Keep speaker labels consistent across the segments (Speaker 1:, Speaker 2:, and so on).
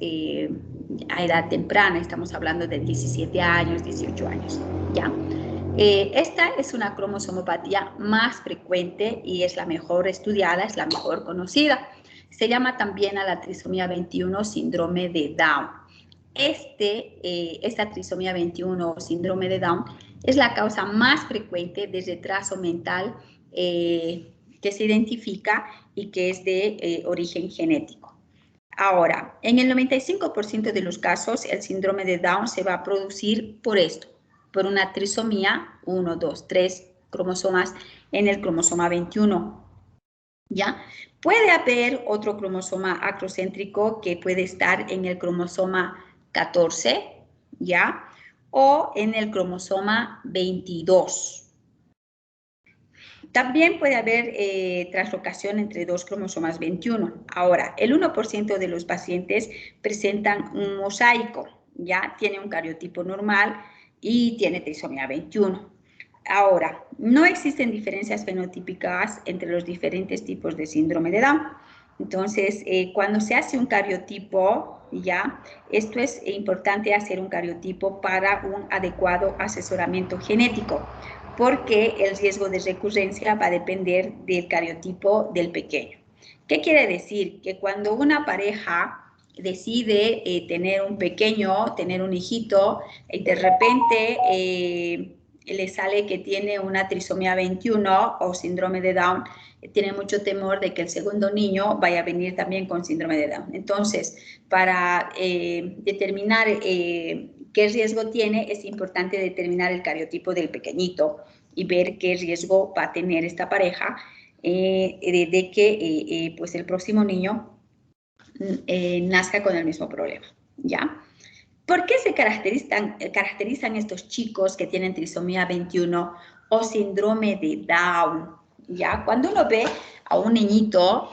Speaker 1: a edad temprana, estamos hablando de 17 años, 18 años, ¿ya? Esta es una cromosomopatía más frecuente y es la mejor estudiada, es la mejor conocida. Se llama también a la trisomía 21 síndrome de Down. Esta trisomía 21 o síndrome de Down es la causa más frecuente de retraso mental que se identifica y que es de origen genético. Ahora, en el 95% de los casos, el síndrome de Down se va a producir por esto, por una trisomía, 1, 2, 3 cromosomas en el cromosoma 21. ¿Ya? Puede haber otro cromosoma acrocéntrico que puede estar en el cromosoma 14, ¿ya? O en el cromosoma 22. También puede haber translocación entre dos cromosomas 21. Ahora, el 1% de los pacientes presentan un mosaico, ¿ya? Tiene un cariotipo normal y tiene trisomía 21. Ahora, no existen diferencias fenotípicas entre los diferentes tipos de síndrome de Down. Entonces, cuando se hace un cariotipo, ¿ya? Esto es importante hacer un cariotipo para un adecuado asesoramiento genético, porque el riesgo de recurrencia va a depender del cariotipo del pequeño. ¿Qué quiere decir? Que cuando una pareja decide tener un pequeño, tener un hijito, y de repente le sale que tiene una trisomía 21 o síndrome de Down, tiene mucho temor de que el segundo niño vaya a venir también con síndrome de Down. Entonces, para determinar qué riesgo tiene, es importante determinar el cariotipo del pequeñito y ver qué riesgo va a tener esta pareja de que pues el próximo niño nazca con el mismo problema, ¿ya? ¿Por qué se caracterizan estos chicos que tienen trisomía 21 o síndrome de Down? ¿Ya? Cuando uno ve a un niñito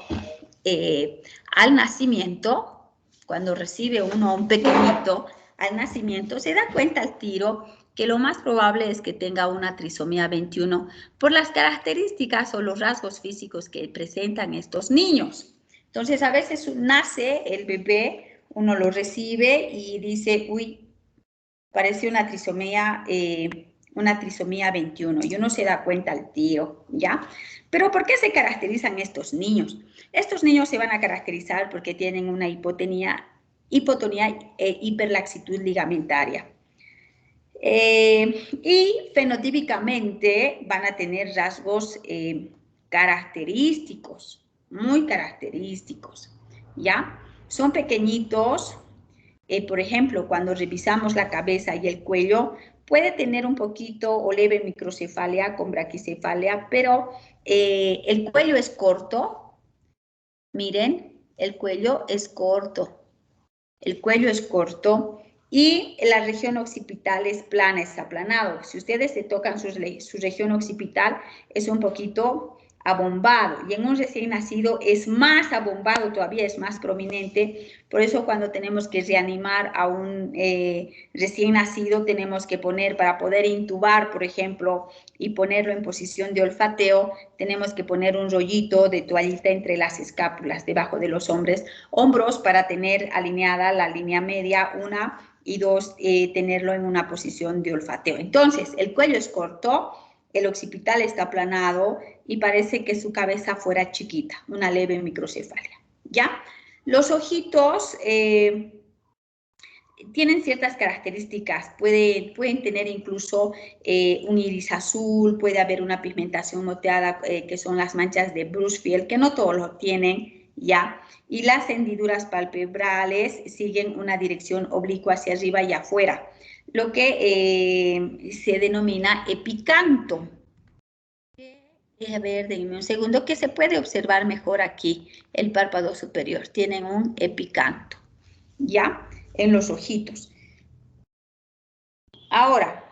Speaker 1: al nacimiento, cuando recibe uno a un pequeñito al nacimiento, se da cuenta al tiro que lo más probable es que tenga una trisomía 21 por las características o los rasgos físicos que presentan estos niños. Entonces, a veces nace el bebé, uno lo recibe y dice, uy, parece una trisomía 21 y uno se da cuenta al tiro, ¿ya? Pero ¿por qué se caracterizan estos niños? Estos niños se van a caracterizar porque tienen una hipotonía e hiperlaxitud ligamentaria. Y fenotípicamente van a tener rasgos característicos, muy característicos, ¿ya? Son pequeñitos, por ejemplo, cuando revisamos la cabeza y el cuello, puede tener un poquito o leve microcefalia con braquicefalia, pero el cuello es corto. Miren, el cuello es corto. El cuello es corto y la región occipital es plana, es aplanado. Si ustedes se tocan su región occipital, es un poquito abombado y en un recién nacido es más abombado todavía, es más prominente. Por eso cuando tenemos que reanimar a un recién nacido, tenemos que poner, para poder intubar, por ejemplo, y ponerlo en posición de olfateo, tenemos que poner un rollito de toallita entre las escápulas, debajo de los hombros, para tener alineada la línea media, 1, y 2, tenerlo en una posición de olfateo. Entonces, el cuello es corto, el occipital está aplanado y parece que su cabeza fuera chiquita, una leve microcefalia, ¿ya? Los ojitos tienen ciertas características, pueden tener incluso un iris azul, puede haber una pigmentación moteada, que son las manchas de Bruchfeld, que no todos lo tienen, ¿ya? Y las hendiduras palpebrales siguen una dirección oblicua hacia arriba y afuera, lo que se denomina epicanto. A ver, denme un segundo, que se puede observar mejor aquí el párpado superior. Tienen un epicanto, ¿ya? En los ojitos. Ahora,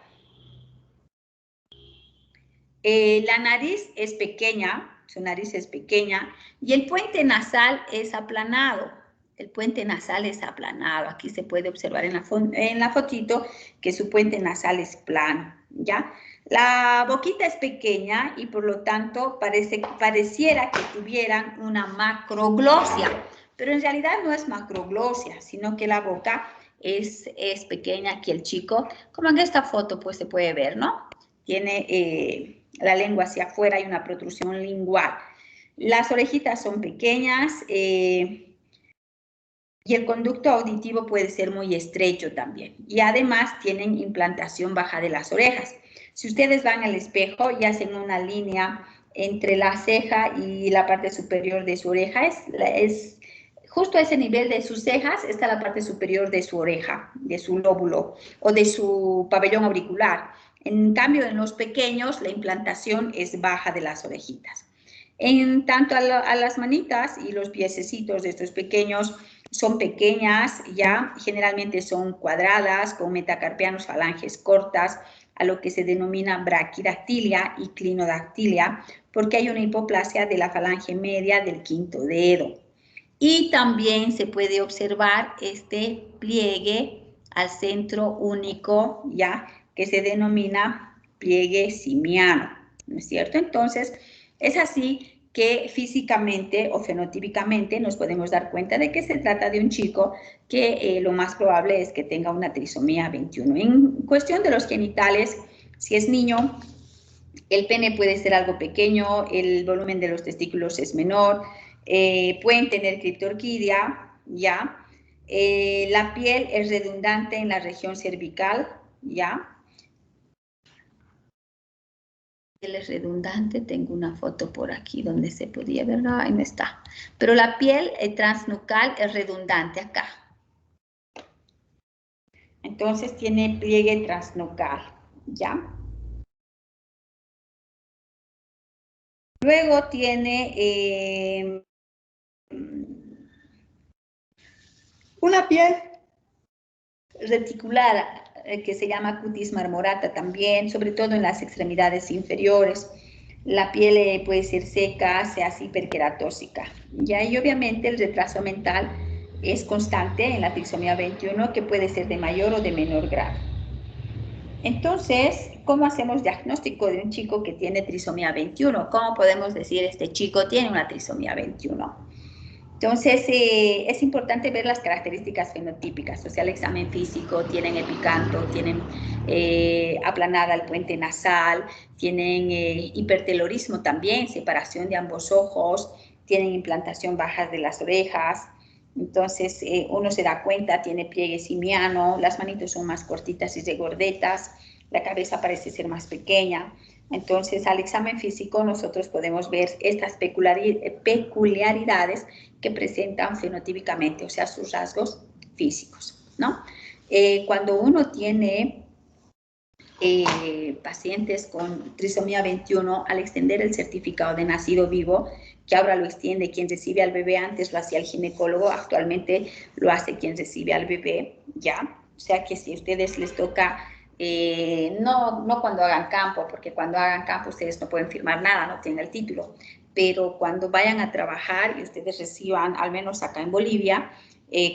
Speaker 1: la nariz es pequeña, su nariz es pequeña, y el puente nasal es aplanado. El puente nasal es aplanado. Aquí se puede observar en la fotito que su puente nasal es plano, ¿ya? La boquita es pequeña y por lo tanto pareciera que tuvieran una macroglosia. pero en realidad no es macroglosia, sino que la boca es pequeña. Aquí el chico, como en esta foto pues se puede ver, ¿no? Tiene la lengua hacia afuera y una protrusión lingual. Las orejitas son pequeñas y el conducto auditivo puede ser muy estrecho también. Y además tienen implantación baja de las orejas. Si ustedes van al espejo y hacen una línea entre la ceja y la parte superior de su oreja, es justo a ese nivel de sus cejas está la parte superior de su oreja, de su lóbulo o de su pabellón auricular. En cambio, en los pequeños, la implantación es baja de las orejitas. En tanto a las manitas y los piececitos de estos pequeños son pequeñas, ya generalmente son cuadradas, con metacarpianos falanges cortas, a lo que se denomina braquidactilia y clinodactilia, porque hay una hipoplasia de la falange media del quinto dedo. Y también se puede observar este pliegue al centro único, ya, que se denomina pliegue simiano, ¿no es cierto? Entonces, es así que físicamente o fenotípicamente nos podemos dar cuenta de que se trata de un chico que lo más probable es que tenga una trisomía 21. En cuestión de los genitales, si es niño, el pene puede ser algo pequeño, el volumen de los testículos es menor, pueden tener criptorquidia, ¿ya? La piel es redundante en la región cervical, ¿ya? Piel es redundante, tengo una foto por aquí donde se podía ver, no, ahí no está. Pero la piel transnucal es redundante acá. Entonces tiene pliegue transnucal, ¿ya? Luego tiene una piel reticular que se llama cutis marmorata también, sobre todo en las extremidades inferiores. La piel puede ser seca, se hace hiperqueratósica. ¿Ya? Y obviamente el retraso mental es constante en la trisomía 21, que puede ser de mayor o de menor grado. Entonces, ¿cómo hacemos diagnóstico de un chico que tiene trisomía 21? ¿Cómo podemos decir este chico tiene una trisomía 21? Entonces, es importante ver las características fenotípicas, o sea, el examen físico, tienen epicanto, tienen aplanada el puente nasal, tienen hipertelorismo también, separación de ambos ojos, tienen implantación baja de las orejas. Entonces, uno se da cuenta, tiene pliegue simiano, las manitos son más cortitas y regordetas, la cabeza parece ser más pequeña. Entonces, al examen físico nosotros podemos ver estas peculiaridades que presentan fenotípicamente, o sea, sus rasgos físicos, ¿no? Cuando uno tiene pacientes con trisomía 21, al extender el certificado de nacido vivo, que ahora lo extiende quien recibe al bebé, antes lo hacía el ginecólogo, actualmente lo hace quien recibe al bebé, ¿ya? O sea que si a ustedes les toca, no cuando hagan campo, porque cuando hagan campo ustedes no pueden firmar nada, no tienen el título, pero cuando vayan a trabajar y ustedes reciban, al menos acá en Bolivia,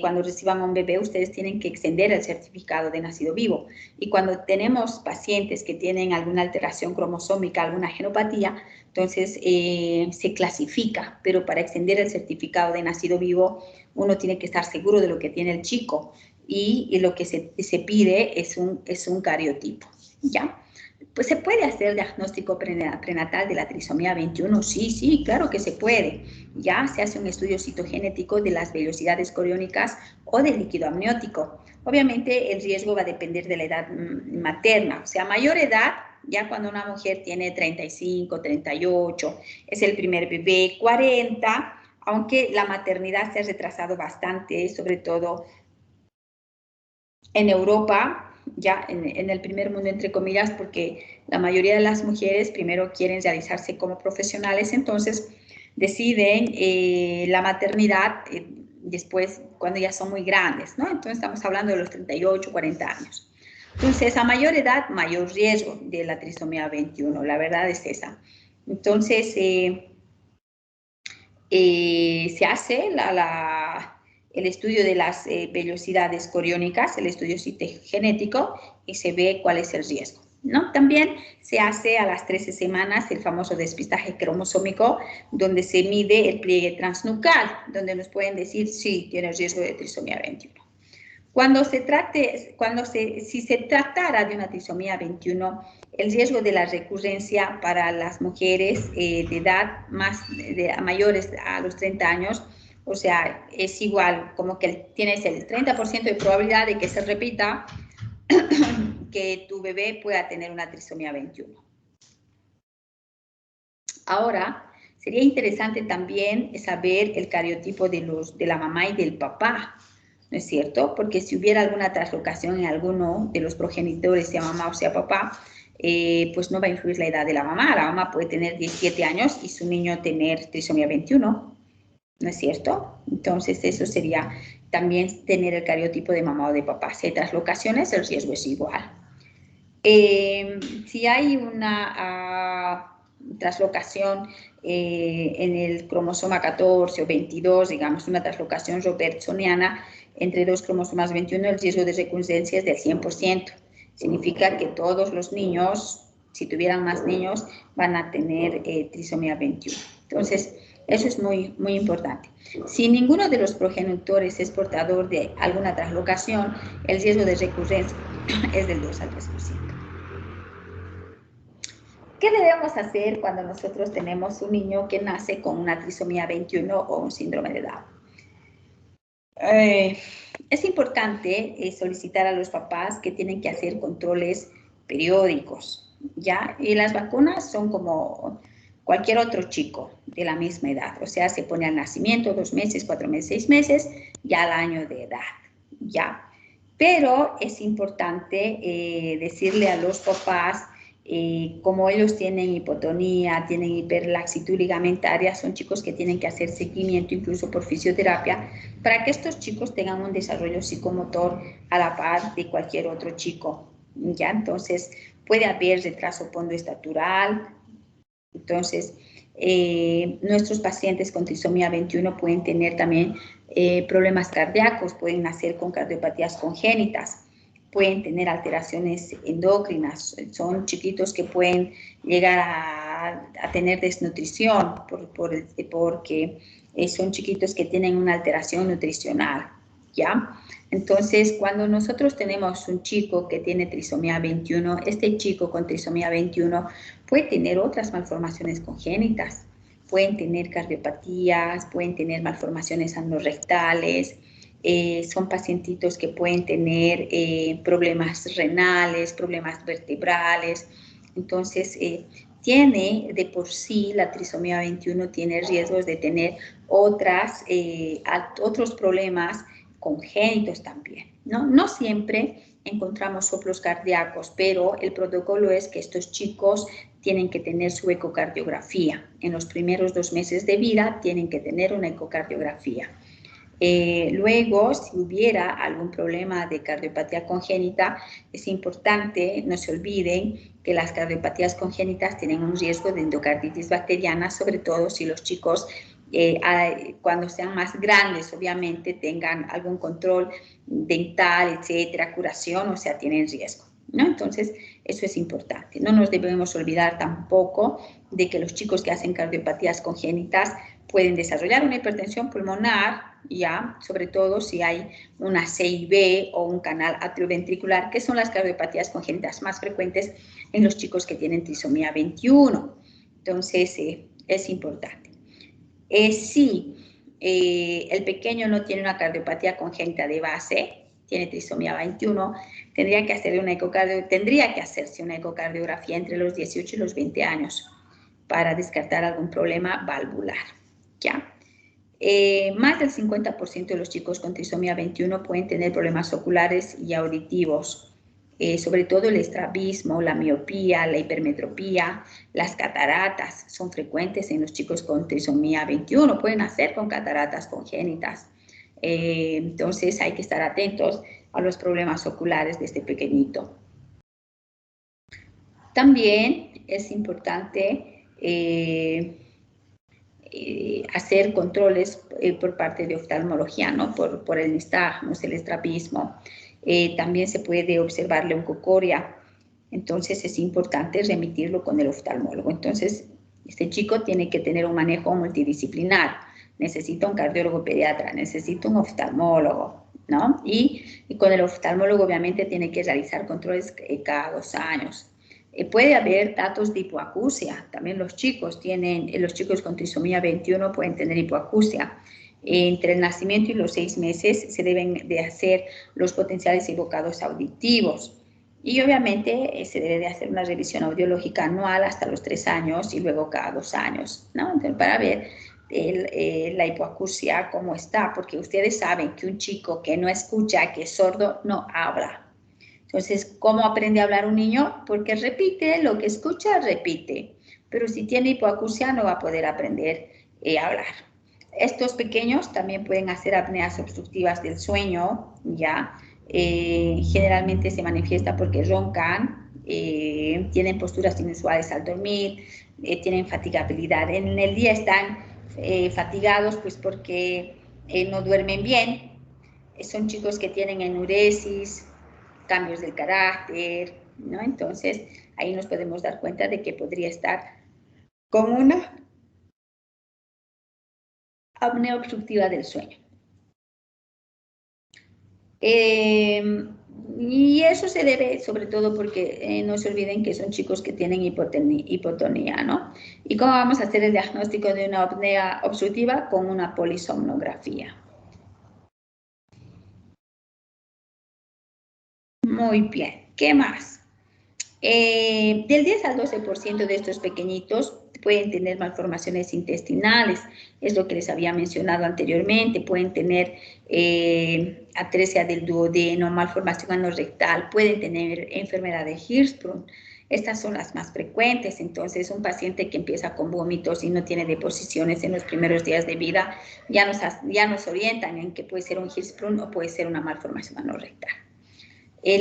Speaker 1: cuando reciban un bebé, ustedes tienen que extender el certificado de nacido vivo. Y cuando tenemos pacientes que tienen alguna alteración cromosómica, alguna genopatía, entonces se clasifica, pero para extender el certificado de nacido vivo, uno tiene que estar seguro de lo que tiene el chico y lo que se pide es un cariotipo, ¿ya? Pues se puede hacer diagnóstico prenatal de la trisomía 21, sí, claro que se puede. Ya se hace un estudio citogenético de las vellosidades coriónicas o del líquido amniótico. Obviamente el riesgo va a depender de la edad materna, o sea, mayor edad, ya cuando una mujer tiene 35, 38, es el primer bebé, 40, aunque la maternidad se ha retrasado bastante, sobre todo en Europa, ya en el primer mundo, entre comillas, porque la mayoría de las mujeres primero quieren realizarse como profesionales, entonces deciden la maternidad después cuando ya son muy grandes, ¿no? Entonces estamos hablando de los 38, 40 años. Entonces, a mayor edad, mayor riesgo de la trisomía 21, la verdad es esa. Entonces, se hace el estudio de las vellosidades coriónicas, el estudio citogenético, y se ve cuál es el riesgo. ¿no? También se hace a las 13 semanas el famoso despistaje cromosómico, donde se mide el pliegue transnucal, donde nos pueden decir si tiene riesgo de trisomía 21. Si se tratara de una trisomía 21, el riesgo de la recurrencia para las mujeres de edad mayores a los 30 años, o sea, es igual, como que tienes el 30% de probabilidad de que se repita que tu bebé pueda tener una trisomía 21. Ahora, sería interesante también saber el cariotipo de la mamá y del papá, ¿no es cierto? Porque si hubiera alguna traslocación en alguno de los progenitores, sea mamá o sea papá, pues no va a influir la edad de la mamá. La mamá puede tener 17 años y su niño tener trisomía 21, ¿no es cierto? Entonces, eso sería también tener el cariotipo de mamá o de papá. Si hay traslocaciones, el riesgo es igual. Si hay una traslocación en el cromosoma 14 o 22, digamos, una traslocación robertsoniana entre dos cromosomas 21, el riesgo de recurrencia es del 100%. Significa que todos los niños, si tuvieran más niños, van a tener trisomía 21. Entonces, eso es muy, muy importante. Si ninguno de los progenitores es portador de alguna traslocación, el riesgo de recurrencia es del 2 al 3%. ¿Qué debemos hacer cuando nosotros tenemos un niño que nace con una trisomía 21 o un síndrome de Down? Es importante solicitar a los papás que tienen que hacer controles periódicos, ¿ya? Y las vacunas son como cualquier otro chico de la misma edad, o sea, se pone al nacimiento, 2 meses, 4 meses, 6 meses, ya al año de edad, ¿ya? Pero es importante decirle a los papás, como ellos tienen hipotonía, tienen hiperlaxitud ligamentaria, son chicos que tienen que hacer seguimiento incluso por fisioterapia, para que estos chicos tengan un desarrollo psicomotor a la par de cualquier otro chico, ¿ya? Entonces, puede haber retraso pondoestatural. Entonces, nuestros pacientes con trisomía 21 pueden tener también problemas cardíacos, pueden nacer con cardiopatías congénitas, pueden tener alteraciones endocrinas, son chiquitos que pueden llegar a tener desnutrición porque son chiquitos que tienen una alteración nutricional, ¿ya? Entonces, cuando nosotros tenemos un chico que tiene trisomía 21, este chico con trisomía 21 puede tener otras malformaciones congénitas, pueden tener cardiopatías, pueden tener malformaciones anorrectales, son pacientitos que pueden tener problemas renales, problemas vertebrales. Entonces, tiene de por sí la trisomía 21 tiene riesgos de tener otros problemas congénitos también, ¿no? No siempre encontramos soplos cardíacos, pero el protocolo es que estos chicos tienen que tener su ecocardiografía. En los primeros 2 meses de vida tienen que tener una ecocardiografía. Luego, si hubiera algún problema de cardiopatía congénita, es importante, no se olviden que las cardiopatías congénitas tienen un riesgo de endocarditis bacteriana, sobre todo si los chicos cuando sean más grandes, obviamente, tengan algún control dental, etcétera, curación, o sea, tienen riesgo, ¿no? Entonces, eso es importante. No nos debemos olvidar tampoco de que los chicos que hacen cardiopatías congénitas pueden desarrollar una hipertensión pulmonar, ya, sobre todo si hay una CIB o un canal atrioventricular, que son las cardiopatías congénitas más frecuentes en los chicos que tienen trisomía 21. Entonces, es importante. Si el pequeño no tiene una cardiopatía congénita de base, tiene trisomía 21, tendría que hacerse una ecocardiografía entre los 18 y los 20 años para descartar algún problema valvular, ¿ya? Más del 50% de los chicos con trisomía 21 pueden tener problemas oculares y auditivos, sobre todo el estrabismo, la miopía, la hipermetropía, las cataratas son frecuentes en los chicos con trisomía 21, pueden nacer con cataratas congénitas. Entonces hay que estar atentos a los problemas oculares de este pequeñito. También es importante hacer controles por parte de oftalmología, ¿no? Por el nistagmus, el estrabismo. También se puede observar leucocoria entonces es importante remitirlo con el oftalmólogo. Entonces, este chico tiene que tener un manejo multidisciplinar, necesita un cardiólogo pediatra, necesita un oftalmólogo, ¿no? Y con el oftalmólogo obviamente tiene que realizar controles cada 2 años. Puede haber datos de hipoacusia, también los chicos con trisomía 21 pueden tener hipoacusia. Entre el nacimiento y los 6 meses se deben de hacer los potenciales evocados auditivos. Y obviamente se debe de hacer una revisión audiológica anual hasta los 3 años y luego cada 2 años, ¿no? Entonces, para ver la hipoacusia cómo está, porque ustedes saben que un chico que no escucha, que es sordo, no habla. Entonces, ¿cómo aprende a hablar un niño? Porque repite lo que escucha, repite. Pero si tiene hipoacusia no va a poder aprender a hablar. Estos pequeños también pueden hacer apneas obstructivas del sueño, ¿ya? Generalmente se manifiesta porque roncan, tienen posturas inusuales al dormir, tienen fatigabilidad. En el día están fatigados pues porque no duermen bien. Son chicos que tienen enuresis, cambios del carácter, ¿no? Entonces, ahí nos podemos dar cuenta de que podría estar con una apnea obstructiva del sueño. Y eso se debe sobre todo porque no se olviden que son chicos que tienen hipotonía, ¿no? ¿Y cómo vamos a hacer el diagnóstico de una apnea obstructiva? Con una polisomnografía. Muy bien, ¿qué más? Del 10 al 12% de estos pequeñitos pueden tener malformaciones intestinales, es lo que les había mencionado anteriormente, pueden tener atresia del duodeno, malformación anorrectal, pueden tener enfermedad de Hirschsprung. Estas son las más frecuentes. Entonces, un paciente que empieza con vómitos y no tiene deposiciones en los primeros días de vida, ya nos orientan en que puede ser un Hirschsprung o puede ser una malformación anorrectal.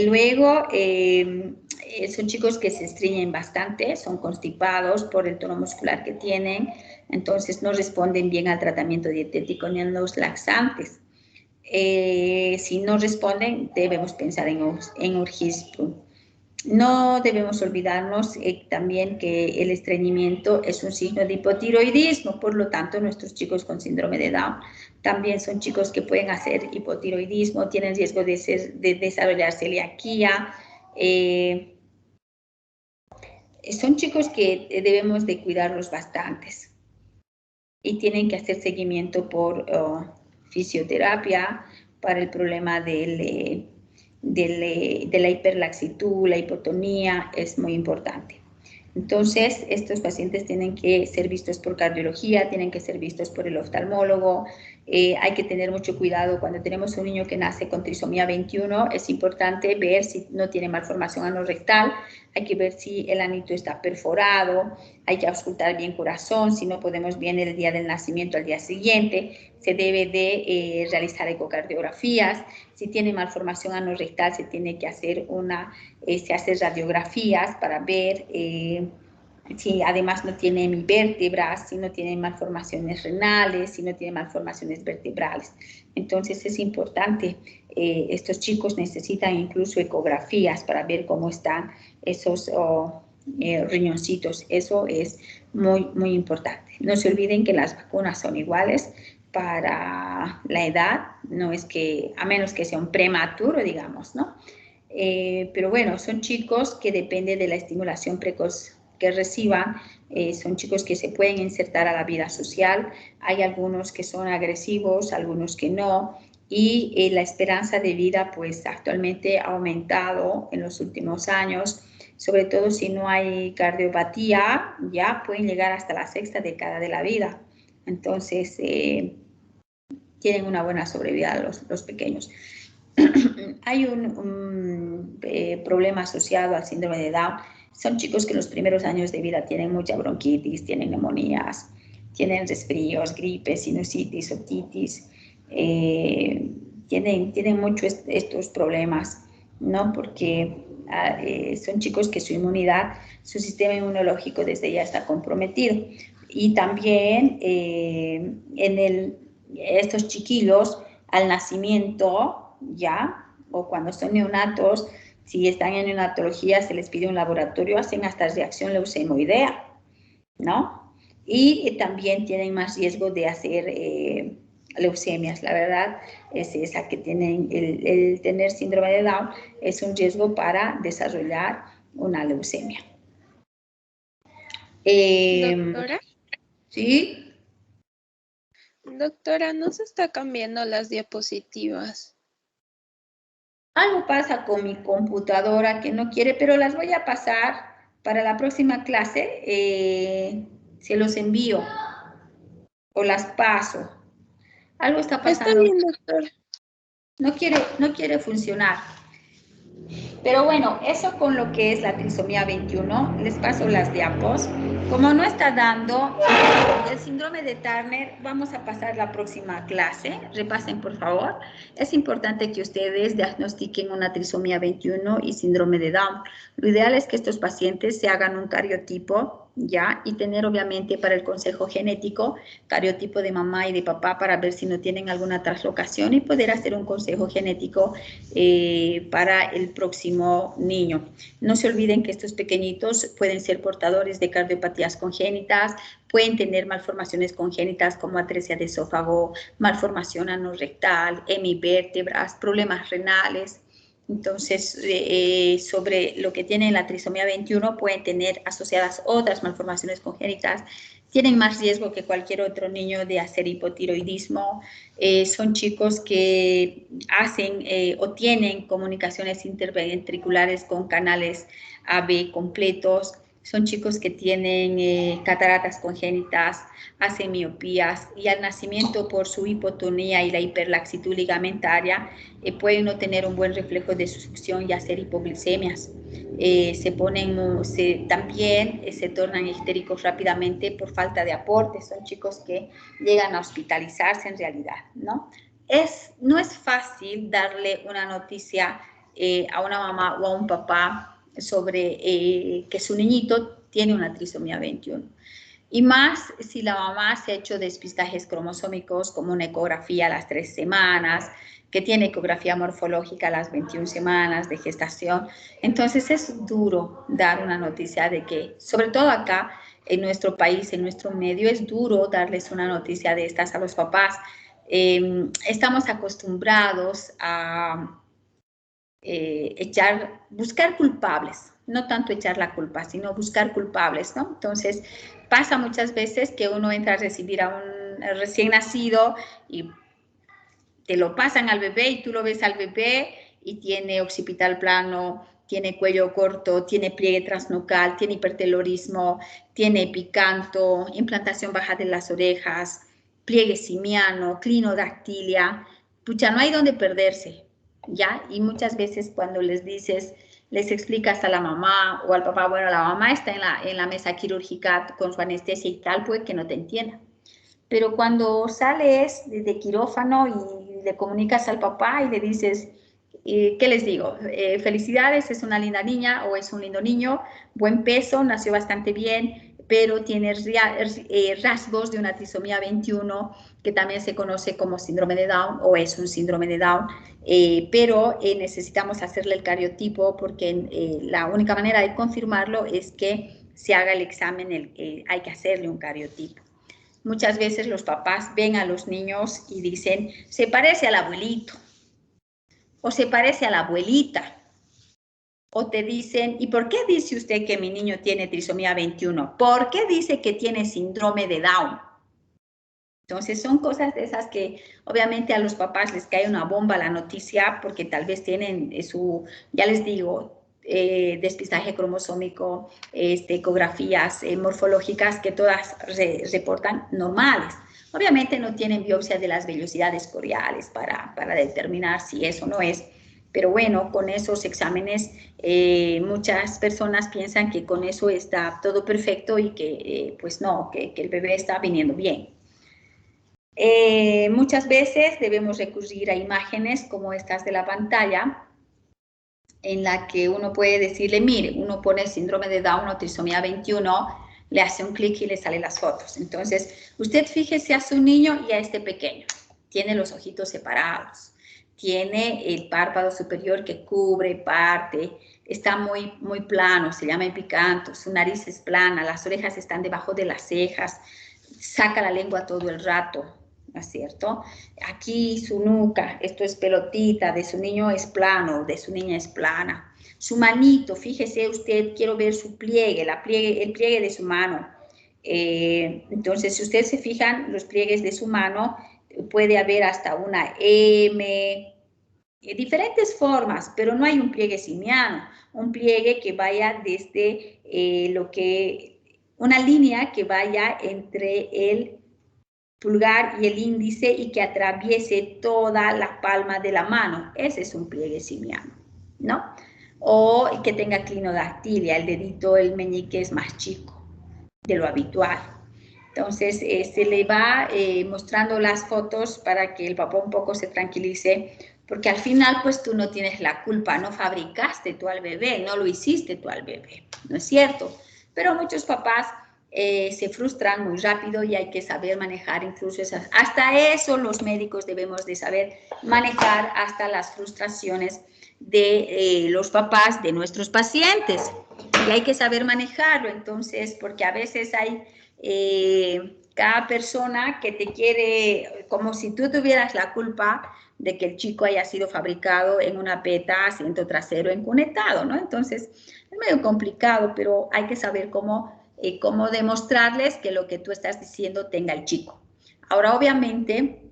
Speaker 1: Luego, son chicos que se estreñen bastante, son constipados por el tono muscular que tienen, entonces no responden bien al tratamiento dietético ni a los laxantes. Si no responden, debemos pensar en Hirschsprung. No debemos olvidarnos también que el estreñimiento es un signo de hipotiroidismo, por lo tanto nuestros chicos con síndrome de Down también son chicos que pueden hacer hipotiroidismo, tienen riesgo de desarrollar celiaquía. Son chicos que debemos de cuidarlos bastantes y tienen que hacer seguimiento por fisioterapia para el problema de la hiperlaxitud, la hipotonía, es muy importante. Entonces, estos pacientes tienen que ser vistos por cardiología, tienen que ser vistos por el oftalmólogo. Hay que tener mucho cuidado cuando tenemos un niño que nace con trisomía 21, es importante ver si no tiene malformación anorrectal, hay que ver si el anito está perforado, hay que auscultar bien corazón, si no podemos bien el día del nacimiento al día siguiente, se debe de realizar ecocardiografías, si tiene malformación anorrectal se tiene que hacer se hace radiografías para ver si además no tiene hemivértebras, si no tiene malformaciones renales, si no tiene malformaciones vertebrales. Entonces es importante, estos chicos necesitan incluso ecografías para ver cómo están esos riñoncitos. Eso es muy, muy importante. No se olviden que las vacunas son iguales para la edad, no es que, a menos que sea un prematuro, digamos, ¿no? Pero bueno, son chicos que depende de la estimulación precoz que reciban, son chicos que se pueden insertar a la vida social, hay algunos que son agresivos, algunos que no, y la esperanza de vida pues actualmente ha aumentado en los últimos años, sobre todo si no hay cardiopatía, ya pueden llegar hasta la 6ª década de la vida. Entonces, tienen una buena sobrevida los pequeños. Hay un problema asociado al síndrome de Down. Son chicos que en los primeros años de vida tienen mucha bronquitis, tienen neumonías, tienen resfríos, gripes, sinusitis, otitis. Tienen mucho estos problemas, ¿no? Porque son chicos que su inmunidad, su sistema inmunológico desde ya está comprometido. Y también estos chiquillos al nacimiento, ya, o cuando son neonatos, Si están en neonatología, se les pide un laboratorio, hacen hasta reacción leucemoidea, ¿no? Y también tienen más riesgo de hacer leucemias. La verdad es esa, que tienen el tener síndrome de Down es un riesgo para desarrollar una leucemia.
Speaker 2: Doctora.
Speaker 1: ¿Sí?
Speaker 2: Doctora, no se está cambiando las diapositivas.
Speaker 1: Algo pasa con mi computadora que no quiere, pero las voy a pasar para la próxima clase. Se los envío o las paso. Algo está
Speaker 2: Está
Speaker 1: pasando.
Speaker 2: bien, doctora.
Speaker 1: No quiere funcionar. Pero bueno, eso con lo que es la trisomía 21. Les paso las diapos. Como no está dando el síndrome de Turner, vamos a pasar la próxima clase. Repasen, por favor. Es importante que ustedes diagnostiquen una trisomía 21 y síndrome de Down. Lo ideal es que estos pacientes se hagan un cariotipo, ¿ya? Y tener, obviamente, para el consejo genético, cariotipo de mamá y de papá para ver si no tienen alguna traslocación y poder hacer un consejo genético para el próximo niño. No se olviden que estos pequeñitos pueden ser portadores de cardiopatías congénitas, pueden tener malformaciones congénitas como atresia de esófago, malformación anorrectal, hemivértebras, problemas renales. Entonces, sobre lo que tienen la trisomía 21, pueden tener asociadas otras malformaciones congénitas, tienen más riesgo que cualquier otro niño de hacer hipotiroidismo. Son chicos que hacen o tienen comunicaciones interventriculares con canales AB completos. Son chicos que tienen cataratas congénitas, hacen miopías y al nacimiento por su hipotonía y la hiperlaxitud ligamentaria pueden no tener un buen reflejo de succión y hacer hipoglicemias. También se tornan histéricos rápidamente por falta de aporte. Son chicos que llegan a hospitalizarse en realidad, ¿no? No es fácil darle una noticia a una mamá o a un papá sobre que su niñito tiene una trisomía 21. Y más si la mamá se ha hecho despistajes cromosómicos como una ecografía a las 3 semanas, que tiene ecografía morfológica a las 21 semanas de gestación. Entonces es duro dar una noticia de que, sobre todo acá en nuestro país, en nuestro medio, es duro darles una noticia de estas a los papás. Estamos acostumbrados a buscar culpables, no tanto echar la culpa, sino buscar culpables, ¿no? Entonces, pasa muchas veces que uno entra a recibir a un recién nacido y te lo pasan al bebé y tú lo ves al bebé y tiene occipital plano, tiene cuello corto, tiene pliegue transnucal, tiene hipertelorismo, tiene epicanto, implantación baja de las orejas, pliegue simiano, clinodactilia. Pucha, no hay donde perderse, ¿ya? Y muchas veces cuando les dices, les explicas a la mamá o al papá, bueno, la mamá está en la mesa quirúrgica con su anestesia y tal, puede que no te entienda. Pero cuando sales de quirófano y le comunicas al papá y le dices, ¿qué les digo? Felicidades, es una linda niña o es un lindo niño, buen peso, nació bastante bien, pero tiene rasgos de una trisomía 21, que también se conoce como síndrome de Down o es un síndrome de Down, pero necesitamos hacerle el cariotipo porque la única manera de confirmarlo es que se haga el examen, hay que hacerle un cariotipo. Muchas veces los papás ven a los niños y dicen, se parece al abuelito o se parece a la abuelita. O te dicen, ¿y por qué dice usted que mi niño tiene trisomía 21? ¿Por qué dice que tiene síndrome de Down? Entonces son cosas de esas que obviamente a los papás les cae una bomba la noticia porque tal vez tienen ya les digo, despistaje cromosómico, ecografías morfológicas que todas reportan normales. Obviamente no tienen biopsia de las vellosidades coriales para determinar si eso no es, pero bueno, con esos exámenes muchas personas piensan que con eso está todo perfecto y que pues no, que el bebé está viniendo bien. Muchas veces debemos recurrir a imágenes como estas de la pantalla, en la que uno puede decirle, mire, uno pone síndrome de Down o trisomía 21, le hace un clic y le salen las fotos. Entonces, usted fíjese a su niño y a este pequeño. Tiene los ojitos separados, tiene el párpado superior que cubre parte, está muy plano, se llama epicanto, su nariz es plana, las orejas están debajo de las cejas, saca la lengua todo el rato, ¿no es cierto? Aquí su nuca, esto es pelotita, de su niño es plano, de su niña es plana. Su manito, fíjese usted, quiero ver su pliegue, el pliegue de su mano. Entonces, si ustedes se fijan, los pliegues de su mano, puede haber hasta una M, diferentes formas, pero no hay un pliegue simiano, un pliegue que vaya desde una línea que vaya entre el pulgar y el índice y que atraviese toda la palma de la mano. Ese es un pliegue simiano, ¿no? O que tenga clinodactilia, el dedito, el meñique es más chico de lo habitual. Entonces, se le va mostrando las fotos para que el papá un poco se tranquilice, porque al final, pues tú no tienes la culpa, no fabricaste tú al bebé, no lo hiciste tú al bebé, ¿no es cierto? Pero muchos papás se frustran muy rápido y hay que saber manejar incluso esas. Hasta eso los médicos debemos de saber manejar hasta las frustraciones de los papás de nuestros pacientes. Y hay que saber manejarlo, entonces, porque a veces hay cada persona que te quiere, como si tú tuvieras la culpa de que el chico haya sido fabricado en una peta, asiento trasero encunetado, ¿no? Entonces, es medio complicado, pero hay que saber cómo demostrarles que lo que tú estás diciendo tenga el chico. Ahora, obviamente,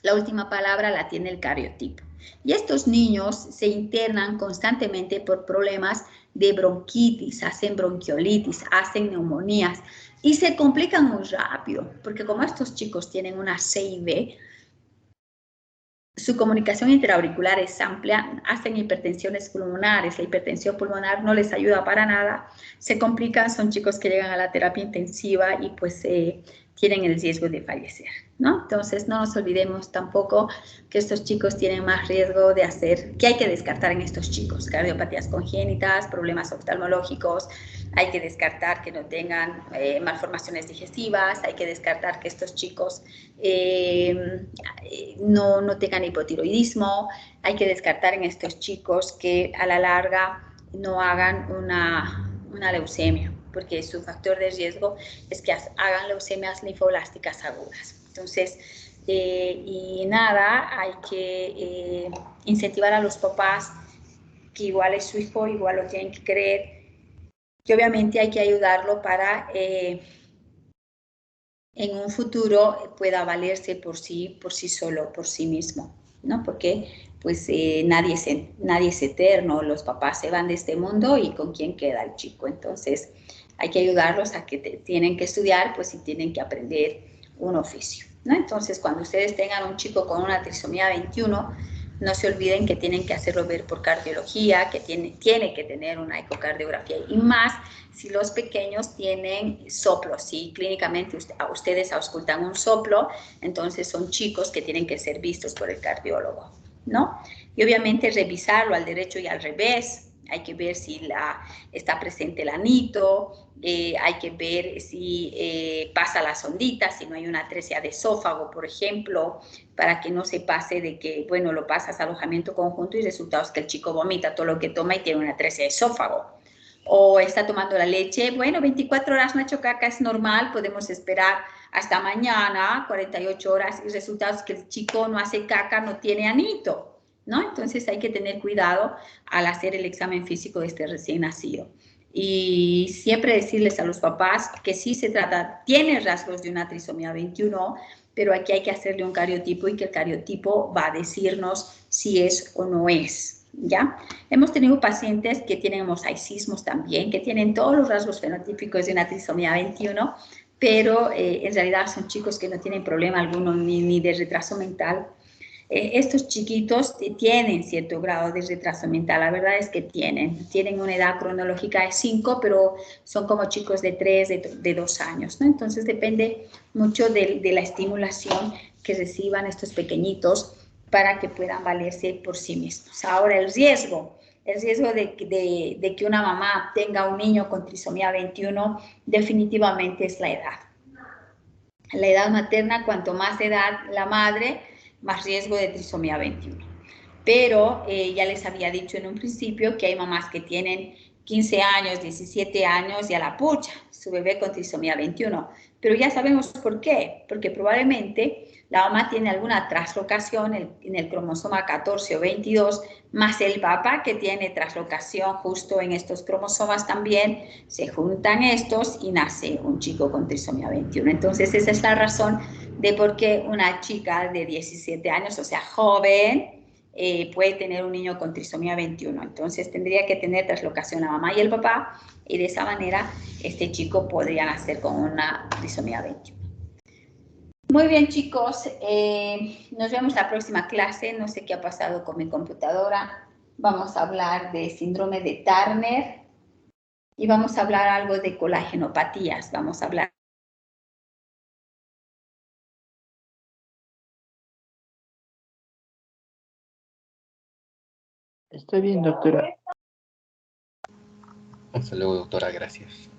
Speaker 1: la última palabra la tiene el cariotipo. Y estos niños se internan constantemente por problemas de bronquitis, hacen bronquiolitis, hacen neumonías y se complican muy rápido, porque como estos chicos tienen una CIB, su comunicación interauricular es amplia, hacen hipertensiones pulmonares, la hipertensión pulmonar no les ayuda para nada, se complican, son chicos que llegan a la terapia intensiva y pues tienen el riesgo de fallecer, ¿no? Entonces no nos olvidemos tampoco que estos chicos tienen más riesgo de hacer, que hay que descartar en estos chicos, cardiopatías congénitas, problemas oftalmológicos, hay que descartar que no tengan malformaciones digestivas, hay que descartar que estos chicos no tengan hipotiroidismo, hay que descartar en estos chicos que a la larga no hagan una leucemia, porque su factor de riesgo es que hagan leucemias linfoblásticas agudas. Entonces, y nada, hay que incentivar a los papás que igual es su hijo, igual lo tienen que creer, que obviamente hay que ayudarlo para en un futuro pueda valerse por sí solo, por sí mismo, ¿no? Porque pues nadie es eterno, los papás se van de este mundo y con quién queda el chico. Entonces hay que ayudarlos a que tienen que estudiar, pues y tienen que aprender un oficio, ¿no? Entonces cuando ustedes tengan un chico con una trisomía 21, no se olviden que tienen que hacerlo ver por cardiología, que tiene que tener una ecocardiografía y más si los pequeños tienen soplos, si clínicamente ustedes auscultan un soplo, entonces son chicos que tienen que ser vistos por el cardiólogo, ¿no? Y obviamente revisarlo al derecho y al revés, hay que ver si está presente el anito, hay que ver si pasa la sondita, si no hay una atresia de esófago, por ejemplo, para que no se pase de que, bueno, lo pasas a alojamiento conjunto y resultados que el chico vomita todo lo que toma y tiene una atresia de esófago. O está tomando la leche, bueno, 24 horas no ha hecho caca, es normal, podemos esperar hasta mañana, 48 horas, y resultados que el chico no hace caca, no tiene anito, ¿no? Entonces hay que tener cuidado al hacer el examen físico de este recién nacido. Y siempre decirles a los papás que sí se trata, tiene rasgos de una trisomía 21, pero aquí hay que hacerle un cariotipo y que el cariotipo va a decirnos si es o no es. ¿Ya? Hemos tenido pacientes que tienen mosaicismos también, que tienen todos los rasgos fenotípicos de una trisomía 21, pero en realidad son chicos que no tienen problema alguno ni de retraso mental. Estos chiquitos tienen cierto grado de retraso mental, la verdad es que tienen una edad cronológica de 5, pero son como chicos de 3, de 2 años, ¿no? Entonces depende mucho de la estimulación que reciban estos pequeñitos para que puedan valerse por sí mismos. Ahora, el riesgo de que una mamá tenga un niño con trisomía 21 definitivamente es la edad. La edad materna, cuanto más edad la madre, más riesgo de trisomía 21. pero ya les había dicho en un principio que hay mamás que tienen 15 años, 17 años y a la pucha, su bebé con trisomía 21. Pero ya sabemos por qué, porque probablemente la mamá tiene alguna traslocación en el cromosoma 14 o 22, más el papá que tiene traslocación justo en estos cromosomas también, se juntan estos y nace un chico con trisomía 21. Entonces esa es la razón de por qué una chica de 17 años, o sea, joven, puede tener un niño con trisomía 21. Entonces tendría que tener traslocación la mamá y el papá, y de esa manera este chico podría nacer con una trisomía 21. Muy bien, chicos, nos vemos la próxima clase. No sé qué ha pasado con mi computadora. Vamos a hablar de síndrome de Turner y vamos a hablar algo de colagenopatías. Vamos a hablar.
Speaker 3: Está bien, doctora.
Speaker 4: Hasta luego, doctora, gracias.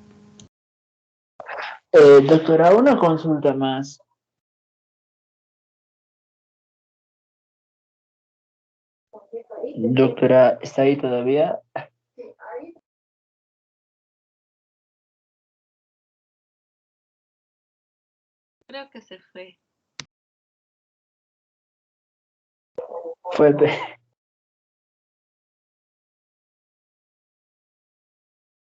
Speaker 3: Doctora, una consulta más. Doctora, ¿está ahí todavía?
Speaker 2: Creo que se fue.
Speaker 3: Fuerte.